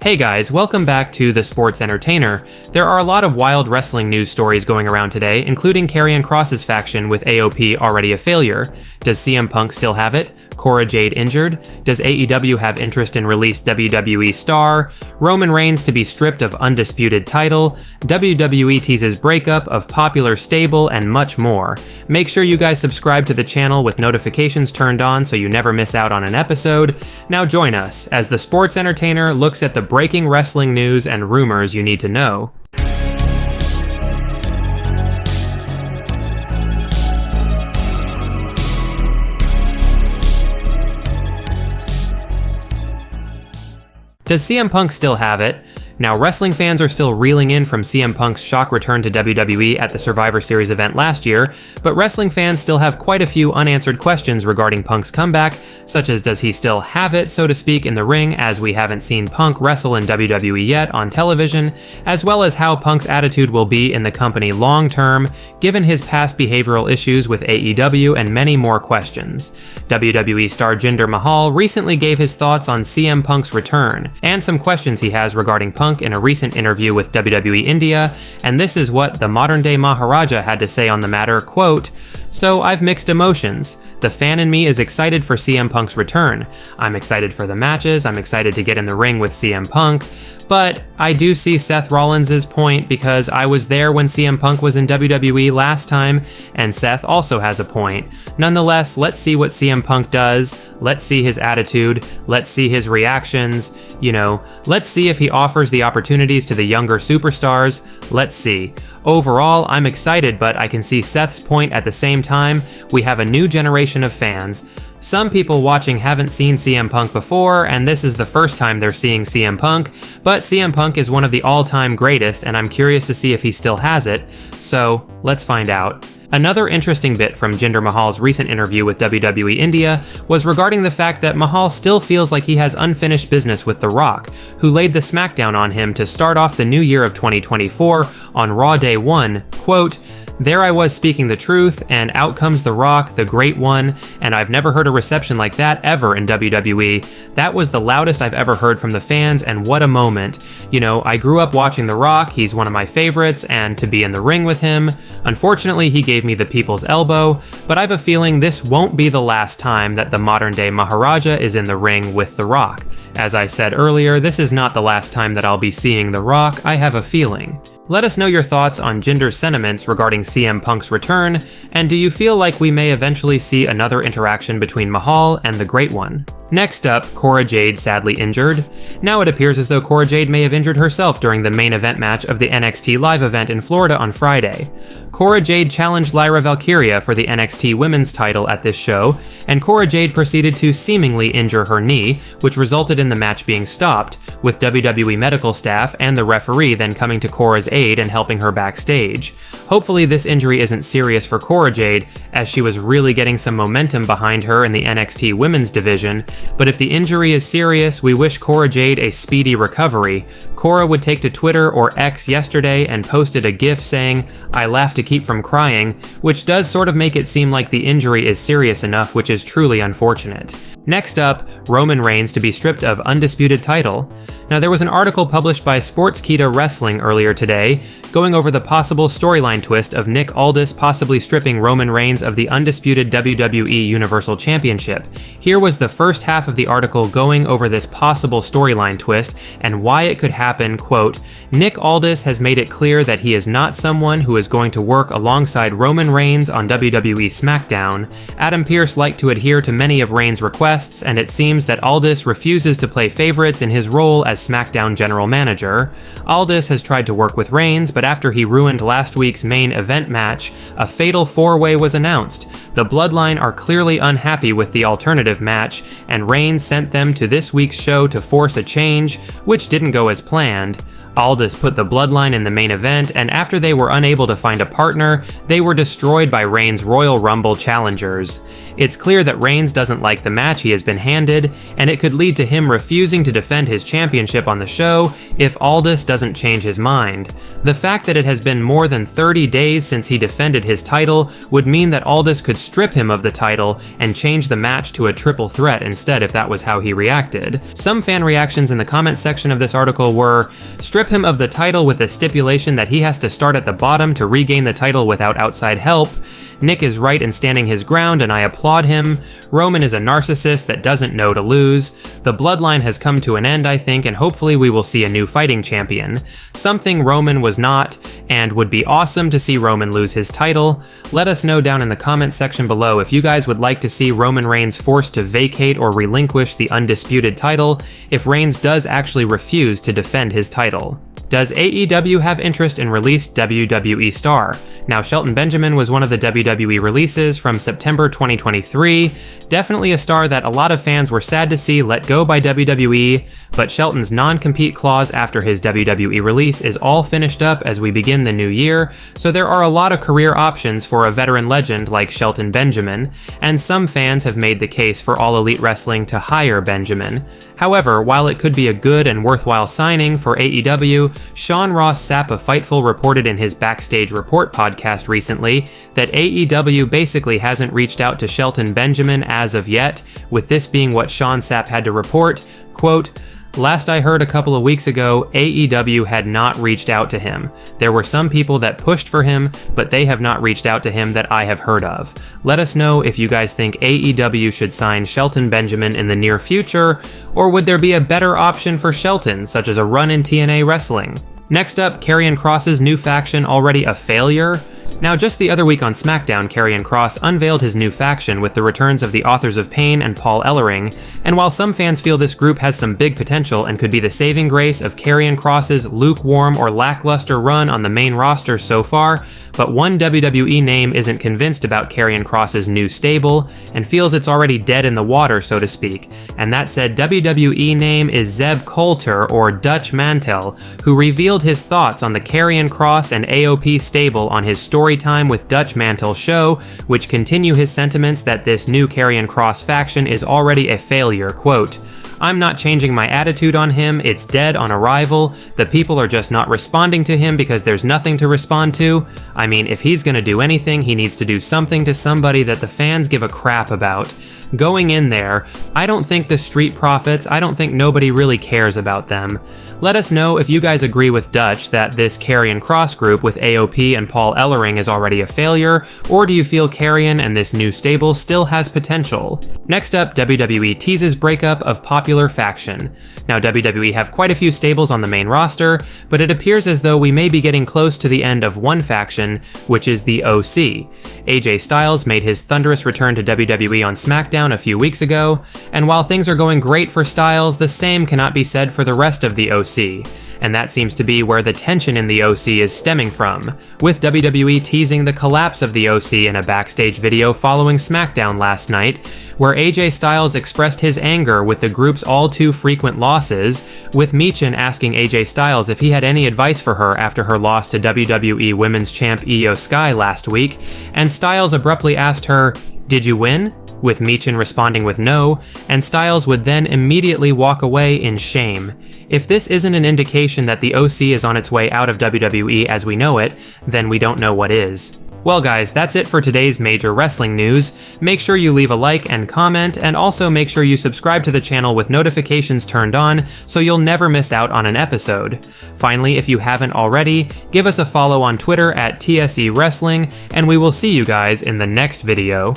Hey guys, welcome back to The Sports Entertainer. There are a lot of wild wrestling news stories going around today, including Karrion Kross's faction with AOP already a failure. Does CM Punk still have it? Cora Jade injured? Does AEW have interest in released WWE star? Roman Reigns to be stripped of Undisputed title? WWE teases breakup of popular stable, and much more. Make sure you guys subscribe to the channel with notifications turned on so you never miss out on an episode. Now join us as The Sports Entertainer looks at the breaking wrestling news and rumors you need to know. Does CM Punk still have it? Now, wrestling fans are still reeling in from CM Punk's shock return to WWE at the Survivor Series event last year, but wrestling fans still have quite a few unanswered questions regarding Punk's comeback, such as does he still have it, so to speak, in the ring, as we haven't seen Punk wrestle in WWE yet on television, as well as how Punk's attitude will be in the company long-term, given his past behavioral issues with AEW, and many more questions. WWE star Jinder Mahal recently gave his thoughts on CM Punk's return, and some questions he has regarding Punk in a recent interview with WWE India, and this is what the modern-day Maharaja had to say on the matter, quote, "So I've mixed emotions. The fan in me is excited for CM Punk's return. I'm excited for the matches, I'm excited to get in the ring with CM Punk, but I do see Seth Rollins' point because I was there when CM Punk was in WWE last time, and Seth also has a point. Nonetheless, let's see what CM Punk does, let's see his attitude, let's see his reactions, let's see if he offers the opportunities to the younger superstars, let's see. Overall, I'm excited, but I can see Seth's point at the same time. We have a new generation of fans. Some people watching haven't seen CM Punk before, and this is the first time they're seeing CM Punk, but CM Punk is one of the all-time greatest, and I'm curious to see if he still has it, so let's find out." Another interesting bit from Jinder Mahal's recent interview with WWE India was regarding the fact that Mahal still feels like he has unfinished business with The Rock, who laid the smackdown on him to start off the new year of 2024 on Raw Day 1, quote, "There I was speaking the truth, and out comes The Rock, the Great One, and I've never heard a reception like that ever in WWE. That was the loudest I've ever heard from the fans, and what a moment. I grew up watching The Rock, he's one of my favorites, and to be in the ring with him. Unfortunately, he gave me the people's elbow, but I've a feeling this won't be the last time that the modern-day Maharaja is in the ring with The Rock. As I said earlier, this is not the last time that I'll be seeing The Rock, I have a feeling." Let us know your thoughts on Jinder's sentiments regarding CM Punk's return, and do you feel like we may eventually see another interaction between Mahal and the Great One? Next up, Cora Jade sadly injured. Now it appears as though Cora Jade may have injured herself during the main event match of the NXT Live event in Florida on Friday. Cora Jade challenged Lyra Valkyria for the NXT Women's title at this show, and Cora Jade proceeded to seemingly injure her knee, which resulted in the match being stopped, with WWE medical staff and the referee then coming to Cora's aid and helping her backstage. Hopefully this injury isn't serious for Cora Jade, as she was really getting some momentum behind her in the NXT Women's division, but if the injury is serious, we wish Cora Jade a speedy recovery. Cora would take to Twitter or X yesterday and posted a GIF saying, "I laugh to keep from crying," which does sort of make it seem like the injury is serious enough, which is truly unfortunate. Next up, Roman Reigns to be stripped of Undisputed title. Now there was an article published by Sportskeeda Wrestling earlier today, going over the possible storyline twist of Nick Aldis possibly stripping Roman Reigns of the undisputed WWE Universal Championship. Here was the first half of the article going over this possible storyline twist and why it could happen, quote, "Nick Aldis has made it clear that he is not someone who is going to work alongside Roman Reigns on WWE SmackDown. Adam Pearce liked to adhere to many of Reigns' requests, and it seems that Aldis refuses to play favorites in his role as SmackDown general manager. Aldis has tried to work with Reigns, but after he ruined last week's main event match, a fatal four-way was announced. The Bloodline are clearly unhappy with the alternative match, and Reigns sent them to this week's show to force a change, which didn't go as planned. Aldis put the Bloodline in the main event, and after they were unable to find a partner, they were destroyed by Reigns' Royal Rumble challengers. It's clear that Reigns doesn't like the match he has been handed, and it could lead to him refusing to defend his championship on the show if Aldis doesn't change his mind. The fact that it has been more than 30 days since he defended his title would mean that Aldis could strip him of the title and change the match to a triple threat instead if that was how he reacted. Some fan reactions in the comment section of this article were, strip him of the title with the stipulation that he has to start at the bottom to regain the title without outside help. Nick is right in standing his ground and I applaud him. Roman is a narcissist that doesn't know to lose. The Bloodline has come to an end, I think, and hopefully we will see a new fighting champion. Something Roman was not, and would be awesome to see Roman lose his title. Let us know down in the comment section below if you guys would like to see Roman Reigns forced to vacate or relinquish the Undisputed title if Reigns does actually refuse to defend his title. Does AEW have interest in released WWE star? Now, Shelton Benjamin was one of the WWE releases from September 2023, definitely a star that a lot of fans were sad to see let go by WWE, but Shelton's non-compete clause after his WWE release is all finished up as we begin the new year, so there are a lot of career options for a veteran legend like Shelton Benjamin, and some fans have made the case for All Elite Wrestling to hire Benjamin. However, while it could be a good and worthwhile signing for AEW, Sean Ross Sapp of Fightful reported in his Backstage Report podcast recently that AEW basically hasn't reached out to Shelton Benjamin as of yet, with this being what Sean Sapp had to report, quote, "Last I heard a couple of weeks ago, AEW had not reached out to him. There were some people that pushed for him, but they have not reached out to him that I have heard of. Let us know if you guys think AEW should sign Shelton Benjamin in the near future, or would there be a better option for Shelton, such as a run in TNA Wrestling?" Next up, Karrion Kross's new faction already a failure? Now, just the other week on SmackDown, Karrion Kross unveiled his new faction with the returns of the Authors of Pain and Paul Ellering, and while some fans feel this group has some big potential and could be the saving grace of Karrion Kross's lukewarm or lackluster run on the main roster so far, but one WWE name isn't convinced about Karrion Kross's new stable and feels it's already dead in the water, so to speak, and that said WWE name is Zeb Coulter, or Dutch Mantel, who revealed his thoughts on the Karrion Kross and AOP stable on his Storytime with Dutch Mantel show, which continue his sentiments that this new Karrion Kross faction is already a failure, quote, "I'm not changing my attitude on him, it's dead on arrival, the people are just not responding to him because there's nothing to respond to. I mean, if he's gonna do anything, he needs to do something to somebody that the fans give a crap about. Going in there, I don't think the Street Profits, I don't think nobody really cares about them." Let us know if you guys agree with Dutch that this Karrion Kross group with AOP and Paul Ellering is already a failure, or do you feel Karrion and this new stable still has potential? Next up, WWE teases breakup of popular faction. Now, WWE have quite a few stables on the main roster, but it appears as though we may be getting close to the end of one faction, which is the OC. AJ Styles made his thunderous return to WWE on SmackDown a few weeks ago, and while things are going great for Styles, the same cannot be said for the rest of the OC. And that seems to be where the tension in the OC is stemming from, with WWE teasing the collapse of the OC in a backstage video following SmackDown last night, where AJ Styles expressed his anger with the group's all too frequent losses, with Michin asking AJ Styles if he had any advice for her after her loss to WWE Women's Champ Io Sky last week, and Styles abruptly asked her, "Did you win?" with Michin responding with no, and Styles would then immediately walk away in shame. If this isn't an indication that the OC is on its way out of WWE as we know it, then we don't know what is. Well guys, that's it for today's major wrestling news. Make sure you leave a like and comment, and also make sure you subscribe to the channel with notifications turned on so you'll never miss out on an episode. Finally, if you haven't already, give us a follow on Twitter at TSE Wrestling, and we will see you guys in the next video.